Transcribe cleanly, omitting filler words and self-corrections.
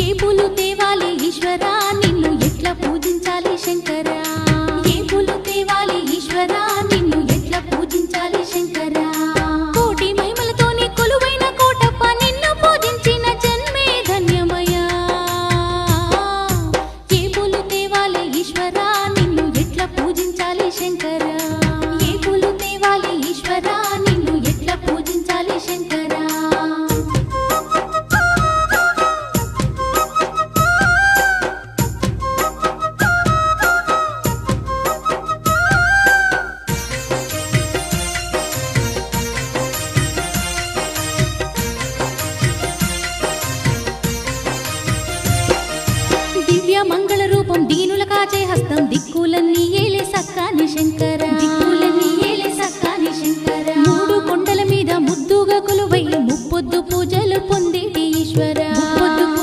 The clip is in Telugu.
ఏ పూలు తేవాలి ఈశ్వరా నిన్ను ఎట్లా పూజించాలి శంకరా ఏ పూలు తేవాలి ఈశ్వరా నిన్ను ఎట్లా పూజించాలి శంకరా కోటి మహిమలతోని కొలువైన కోటప్ప నిన్ను పూజించిన జన్మే ధన్యమయ్యా ఏ పూలు తేవాలి ఈశ్వరా నిన్ను ఎట్లా పూజించాలి శంకరా ఏ పూలు తేవాలి ఈశ్వరా నిన్ను ఎట్లా పూజించాలి శంకరా దివ్య మంగళ రూపం దీనుల కాచే హస్తం దిక్కులన్నీ ఏలే సక్కాని శంకర